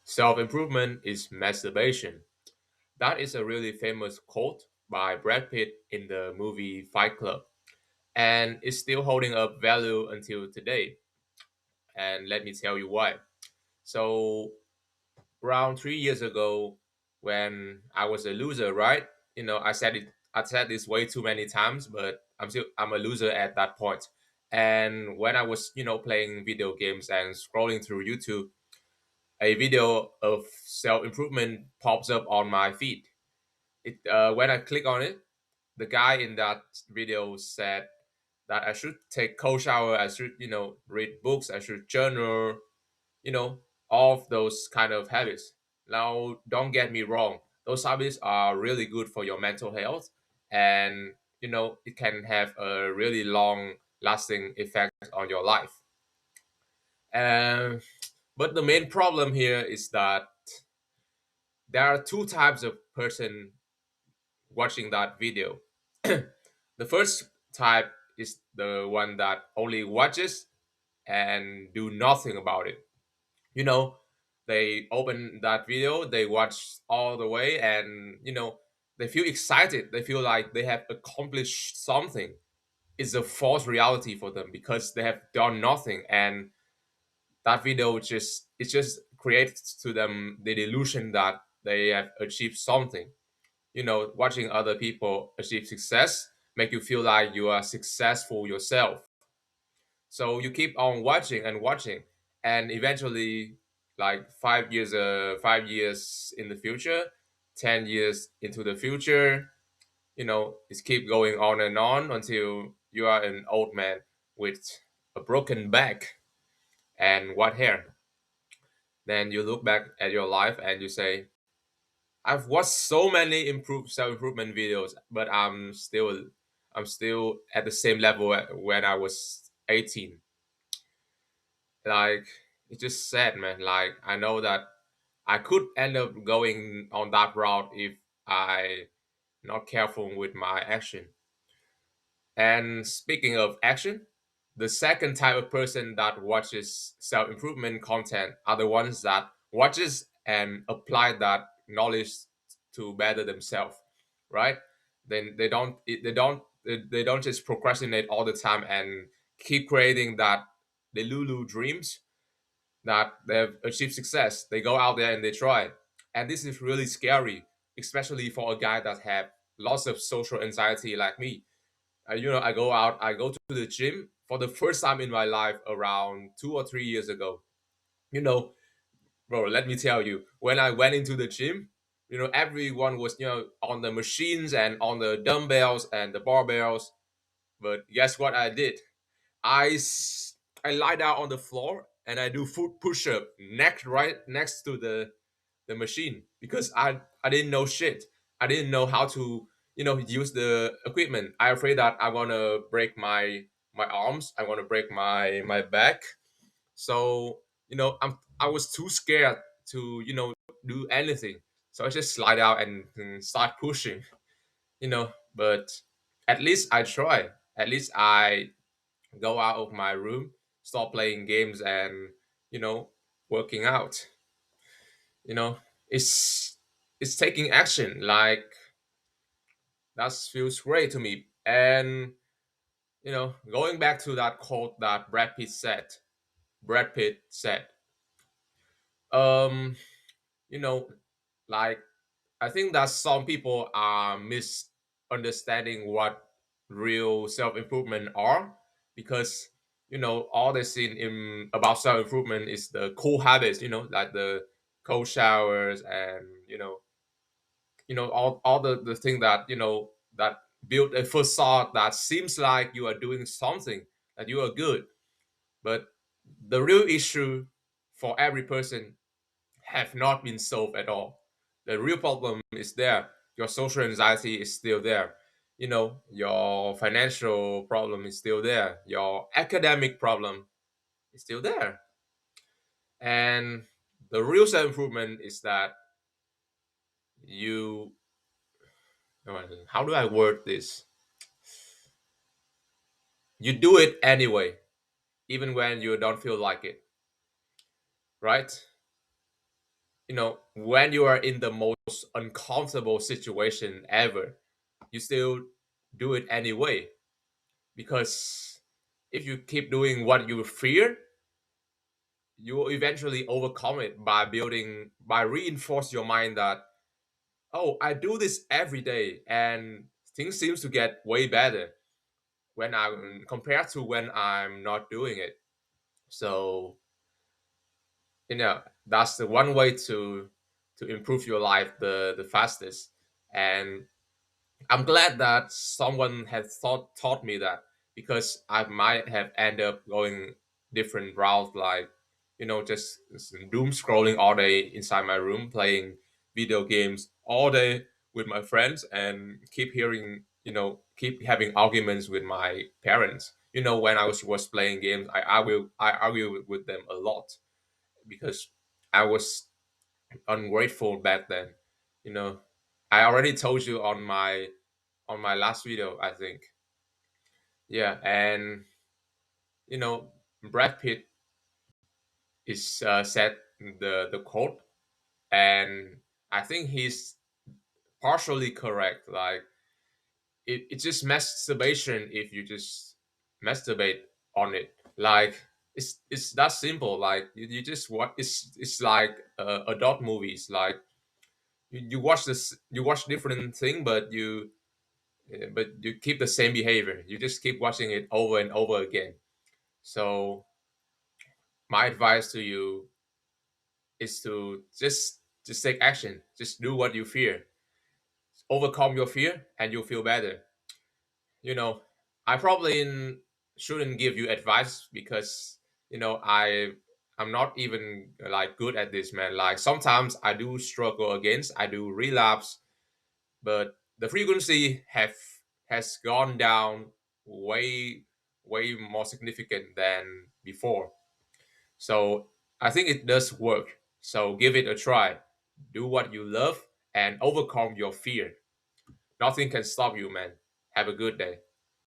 Self improvement is masturbation. That is a really famous quote by Brad Pitt in the movie Fight Club, and it's still holding up value until today. And let me tell you why. So, around 3 years ago, when I was a loser, right? I said this way too many times, but I'm a loser at that point. And when I was, playing video games and scrolling through YouTube, a video of self improvement pops up on my feed. When I click on it, the guy in that video said that I should take cold shower, I should read books, I should journal, you know all of those kind of habits. Now, don't get me wrong; those habits are really good for your mental health, and it can have a really long lasting effect on your life. And but the main problem here is that there are two types of person watching that video. The first type is the one that only watches and do nothing about it. You know, they open that video, they watch all the way, and they feel excited. They feel like they have accomplished something. It's a false reality for them because they have done nothing, and that video just creates to them the illusion that they have achieved something. Watching other people achieve success make you feel like you are successful yourself. So you keep on watching and watching, and eventually, like 5 years in the future, 10 years into the future, it's keep going on and on until you are an old man with a broken back and white hair. Then you look back at your life and you say, I've watched so many improve self improvement videos, but I'm still at the same level when I was 18. Like, it's just sad, man. Like, I know that I could end up going on that route if I not careful with my action. And speaking of action, the second type of person that watches self-improvement content are the ones that watches and apply that knowledge to better themselves, right? Then they don't just procrastinate all the time and keep creating that the Lulu dreams that they've achieved success. They go out there and they try. And this is really scary, especially for a guy that have lots of social anxiety like me. I go to the gym for the first time in my life around 2 or 3 years ago. You know, bro, let me tell you, when I went into the gym, everyone was, on the machines and on the dumbbells and the barbells. But guess what I did? I s- I lie down on the floor and I do foot push up next right next to the machine because I didn't know shit. I didn't know how to use the equipment. I afraid that I'm gonna break my arms. I'm gonna break my back. So I was too scared to do anything. So I just slide out and start pushing. But at least I try. At least I go out of my room, stop playing games, and you know working out. you know it's it's taking action. Like, that feels great to me. And going back to that quote that Brad Pitt said, um you know like, I think that some people are misunderstanding what real self-improvement are, because all they see in about self-improvement is the cool habits, like the cold showers, and all the thing that that build a facade that seems like you are doing something, that you are good. But the real issue for every person have not been solved at all. The real problem is there. Your social anxiety is still there. Your financial problem is still there. Your academic problem is still there. And the real self improvement is that you, how do I word this? You do it anyway, even when you don't feel like it, right? when you are in the most uncomfortable situation ever, you still do it anyway. Because if you keep doing what you fear, you will eventually overcome it by reinforce your mind that, oh, I do this every day and things seems to get way better when I'm compared to when I'm not doing it. So that's the one way to improve your life the fastest. And I'm glad that someone has taught me that, because I might have ended up going different routes, like just doom scrolling all day inside my room, playing video games all day with my friends, and keep having arguments with my parents. When I was playing games, I argue with them a lot because I was ungrateful back then. You know, I already told you on my last video, I think. Yeah, and you know, Brad Pitt is said the quote, and I think he's partially correct. Like it's just masturbation if you just masturbate on it. Like it's that simple. Like you just what it's like adult movies. Like you watch different thing, but you keep the same behavior. You just keep watching it over and over again. So my advice to you is to just take action. Just do what you fear. Overcome your fear, and you'll feel better. You know, I probably shouldn't give you advice because I'm not even like good at this, man. Like sometimes I do struggle against, I do relapse, but the frequency have has gone down way way more significant than before. So I think it does work. So give it a try. Do what you love and overcome your fear. Nothing can stop you, man. Have a good day.